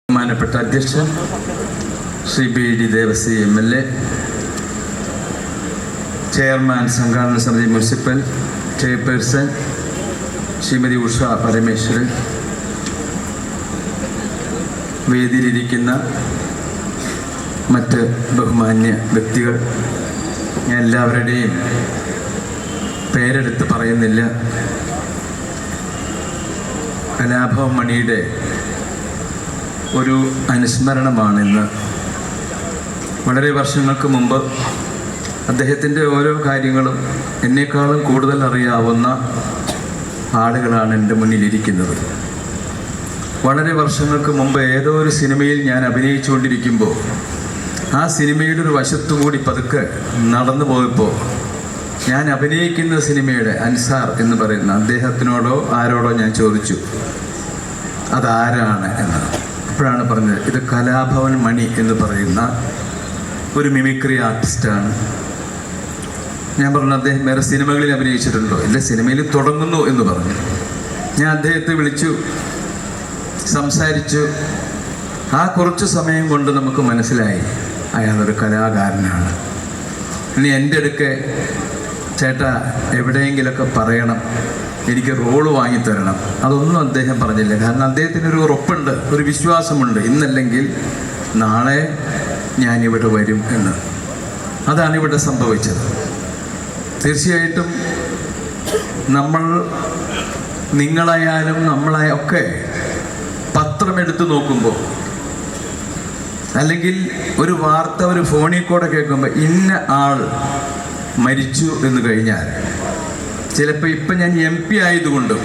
ബഹുമാനപ്പെട്ട അധ്യക്ഷൻ Shri BD Devasi MLA, chairman സംഘാടന സമിതി മുനിസിപ്പൽ ചെയർപേഴ്സൺ ശ്രീമതി ഉഷ പരമേശ്വരൻ, വേദിയിലിരിക്കുന്ന മറ്റ് ബഹുമാന്യ വ്യക്തികൾ, ഞാൻ എല്ലാവരുടെയും പേരെടുത്ത് പറയുന്നില്ല. കലാഭവൻ മണിയുടെ ഒരു അനുസ്മരണമാണിന്ന്. വളരെ വർഷങ്ങൾക്ക് മുമ്പ് അദ്ദേഹത്തിൻ്റെ ഓരോ കാര്യങ്ങളും എന്നെക്കാളും കൂടുതൽ അറിയാവുന്ന ആളുകളാണ് എൻ്റെ മുന്നിലിരിക്കുന്നത്. വളരെ വർഷങ്ങൾക്ക് മുമ്പ് ഏതോ ഒരു സിനിമയിൽ ഞാൻ അഭിനയിച്ചുകൊണ്ടിരിക്കുമ്പോൾ ആ സിനിമയുടെ ഒരു വശത്തുകൂടി പതുക്കെ നടന്നു പോയപ്പോൾ ഞാൻ അഭിനയിക്കുന്ന സിനിമയുടെ അൻസാർ എന്ന് പറയുന്ന അദ്ദേഹത്തിനോടോ ആരോടോ ഞാൻ ചോദിച്ചു അതാരാണ് എന്ന്. അപ്പോഴാണ് പറഞ്ഞത് ഇത് കലാഭവൻ മണി എന്ന് പറയുന്ന ഒരു മിമിക്രി ആർട്ടിസ്റ്റാണ്. ഞാൻ പറഞ്ഞു അദ്ദേഹം വേറെ സിനിമകളിൽ അഭിനയിച്ചിട്ടുണ്ടോ? ഇല്ല, സിനിമയിൽ തുടങ്ങുന്നു എന്ന് പറഞ്ഞു. ഞാൻ അദ്ദേഹത്തെ വിളിച്ചു, സംസാരിച്ചു. ആ കുറച്ച് സമയം കൊണ്ട് നമുക്ക് മനസ്സിലായി അയാളൊരു കലാകാരനാണ്. ഇനി എൻ്റെ അടുക്കെ ചേട്ടാ എവിടെയെങ്കിലൊക്കെ പറയണം, എനിക്ക് റോള് വാങ്ങിത്തരണം, അതൊന്നും അദ്ദേഹം പറഞ്ഞില്ല. കാരണം അദ്ദേഹത്തിനൊരു ഉറപ്പുണ്ട്, ഒരു വിശ്വാസമുണ്ട്, ഇന്നല്ലെങ്കിൽ നാളെ ഞാനിവിടെ വരും എന്ന്. അതാണ് ഇവിടെ സംഭവിച്ചത്. തീർച്ചയായിട്ടും നിങ്ങളായാലും നമ്മളായൊക്കെ പത്രമെടുത്ത് നോക്കുമ്പോൾ അല്ലെങ്കിൽ ഒരു വാർത്ത ഒരു ഫോണിൽ കൂടെ കേൾക്കുമ്പോൾ ഇന്ന ആൾ മരിച്ചു എന്ന് കഴിഞ്ഞാൽ ചിലപ്പോൾ ഇപ്പം ഞാൻ MP ആയതുകൊണ്ടും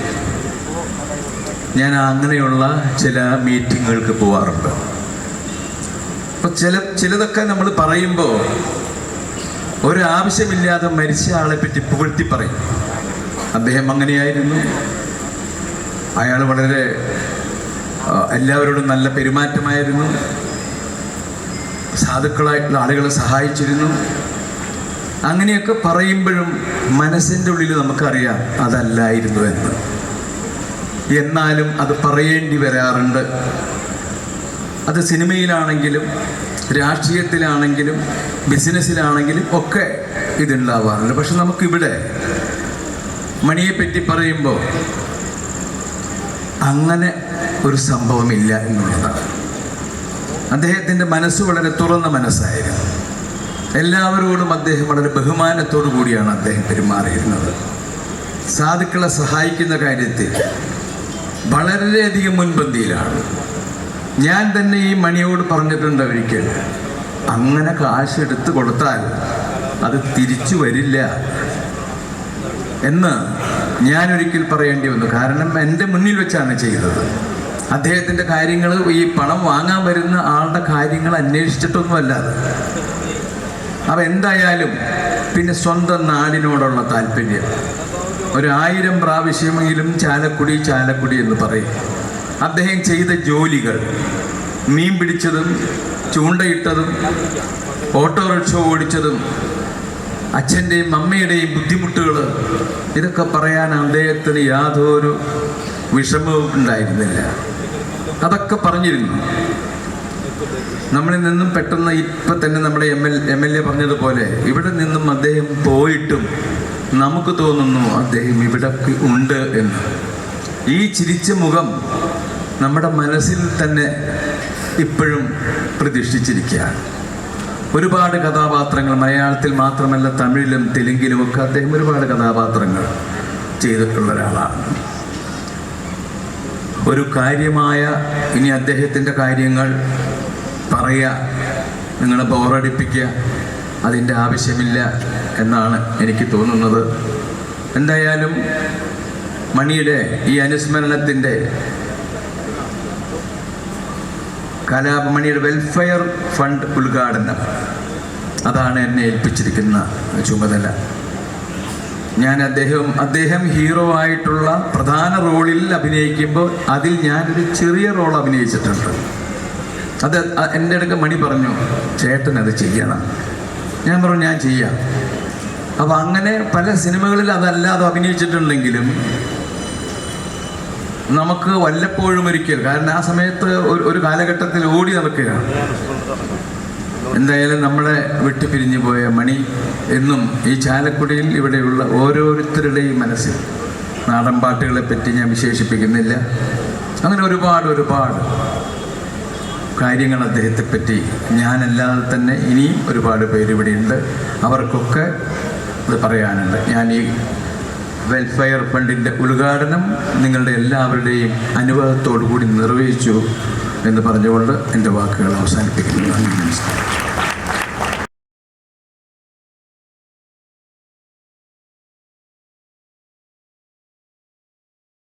ഞാൻ അങ്ങനെയുള്ള ചില മീറ്റിങ്ങുകൾക്ക് പോവാറുണ്ട്. അപ്പം ചിലതൊക്കെ നമ്മൾ പറയുമ്പോൾ ഒരാവശ്യമില്ലാതെ മരിച്ച ആളെ പറ്റി പുകഴ്ത്തി പറയും. അദ്ദേഹം അങ്ങനെയായിരുന്നു, അയാൾ വളരെ എല്ലാവരോടും നല്ല പെരുമാറ്റമായിരുന്നു, സാധുക്കളായിട്ടുള്ള ആളുകളെ സഹായിച്ചിരുന്നു. അങ്ങനെയൊക്കെ പറയുമ്പോഴും മനസ്സിൻ്റെ ഉള്ളിൽ നമുക്കറിയാം അതല്ലായിരുന്നു എന്ന്. എന്നാലും അത് പറയേണ്ടി വരാറുണ്ട്. അത് സിനിമയിലാണെങ്കിലും രാഷ്ട്രീയത്തിലാണെങ്കിലും ബിസിനസ്സിലാണെങ്കിലും ഒക്കെ ഇതുണ്ടാവാറുണ്ട്. പക്ഷെ നമുക്കിവിടെ മണിയെപ്പറ്റി പറയുമ്പോൾ അങ്ങനെ ഒരു സംഭവമില്ല എന്നുള്ളതാണ്. അദ്ദേഹത്തിൻ്റെ മനസ്സ് വളരെ തുറന്ന മനസ്സായിരുന്നു. എല്ലാവരോടും അദ്ദേഹം വളരെ ബഹുമാനത്തോടു കൂടിയാണ് അദ്ദേഹം പെരുമാറിയിരുന്നത്. സാധുക്കളെ സഹായിക്കുന്ന കാര്യത്തിൽ വളരെയധികം മുൻപന്തിയിലാണ്. ഞാൻ തന്നെ ഈ മണിയോട് പറഞ്ഞിട്ടുണ്ട് ഒരിക്കൽ, അങ്ങനെ കാശ് എടുത്ത് കൊടുത്താൽ അത് തിരിച്ചു വരില്ല എന്ന് ഞാനൊരിക്കൽ പറയേണ്ടി വന്നു. കാരണം എൻ്റെ മുന്നിൽ വെച്ചാണ് ചെയ്തത്. അദ്ദേഹത്തിൻ്റെ കാര്യങ്ങൾ ഈ പണം വാങ്ങാൻ വരുന്ന ആളുടെ കാര്യങ്ങൾ അന്വേഷിച്ചിട്ടൊന്നുമല്ലാതെ. അപ്പം എന്തായാലും പിന്നെ സ്വന്തം നാടിനോടുള്ള താല്പര്യം 1000 പ്രാവശ്യമെങ്കിലും ചാലക്കുടി എന്ന് പറയും. അദ്ദേഹം ചെയ്ത ജോലികൾ, മീൻ പിടിച്ചതും ചൂണ്ടയിട്ടതും ഓട്ടോറിക്ഷ ഓടിച്ചതും അച്ഛൻ്റെയും അമ്മയുടെയും ബുദ്ധിമുട്ടുകൾ, ഇതൊക്കെ പറയാൻ അദ്ദേഹത്തിന് യാതൊരു വിഷമവും ഉണ്ടായിരുന്നില്ല. അതൊക്കെ പറഞ്ഞിരുന്നു. നമ്മളിൽ നിന്നും പെട്ടെന്ന് ഇപ്പം തന്നെ നമ്മുടെ MLA പറഞ്ഞതുപോലെ ഇവിടെ നിന്നും അദ്ദേഹം പോയിട്ടും നമുക്ക് തോന്നുന്നു അദ്ദേഹം ഇവിടെ ഉണ്ട് എന്ന്. ഈ ചിരിച്ച മുഖം നമ്മുടെ മനസ്സിൽ തന്നെ ഇപ്പോഴും പ്രതിഷ്ഠിച്ചിരിക്കുകയാണ്. ഒരുപാട് കഥാപാത്രങ്ങൾ മലയാളത്തിൽ മാത്രമല്ല തമിഴിലും തെലുങ്കിലുമൊക്കെ അദ്ദേഹം ഒരുപാട് കഥാപാത്രങ്ങൾ ചെയ്തിട്ടുള്ള ഒരാളാണ്. ഒരു കാര്യമായ ഇനി അദ്ദേഹത്തിൻ്റെ കാര്യങ്ങൾ പറയുക, നിങ്ങളെ ബോറടിപ്പിക്കുക, അതിൻ്റെ ആവശ്യമില്ല എന്നാണ് എനിക്ക് തോന്നുന്നത്. എന്തായാലും മണിയുടെ ഈ അനുസ്മരണത്തിൻ്റെ കലാഭമണിയുടെ വെൽഫെയർ ഫണ്ട് ഉദ്ഘാടനം, അതാണ് എന്നെ ഏൽപ്പിച്ചിരിക്കുന്ന ചുമതല. ഞാൻ അദ്ദേഹം ഹീറോ ആയിട്ടുള്ള പ്രധാന റോളിൽ അഭിനയിക്കുമ്പോൾ അതിൽ ഞാനൊരു ചെറിയ റോൾ അഭിനയിച്ചിട്ടുണ്ട്. അത് എൻ്റെ അടുക്ക മണി പറഞ്ഞു, ചേട്ടൻ അത് ചെയ്യണം. ഞാൻ പറഞ്ഞു ഞാൻ ചെയ്യാം. അപ്പോൾ അങ്ങനെ പല സിനിമകളിൽ അതല്ലാതെ അഭിനയിച്ചിട്ടുണ്ടെങ്കിലും നമുക്ക് വല്ലപ്പോഴും ഒരിക്കൽ, കാരണം ആ സമയത്ത് ഒരു കാലഘട്ടത്തിൽ ഓടി നടക്കുകയാണ്. എന്തായാലും നമ്മളെ വിട്ടുപിരിഞ്ഞു പോയ മണി എന്നും ഈ ചാലക്കുടിയിൽ ഇവിടെയുള്ള ഓരോരുത്തരുടെയും മനസ്സിൽ, നാടൻ പാട്ടുകളെ പറ്റി ഞാൻ വിശേഷിപ്പിക്കുന്നില്ല, അങ്ങനെ ഒരുപാട് കാര്യങ്ങൾ അദ്ദേഹത്തെപ്പറ്റി ഞാനല്ലാതെ തന്നെ ഇനിയും ഒരുപാട് പേര് ഇവിടെയുണ്ട്. അവർക്കൊക്കെ അത് പറയാനുണ്ട്. ഞാൻ ഈ വെൽഫെയർ ഫണ്ടിൻ്റെ ഉദ്ഘാടനം നിങ്ങളുടെ എല്ലാവരുടെയും അനുവാദത്തോടു കൂടി നിർവഹിച്ചു എന്ന് പറഞ്ഞുകൊണ്ട് എൻ്റെ വാക്കുകൾ അവസാനിപ്പിക്കുന്നു. നമസ്കാരം.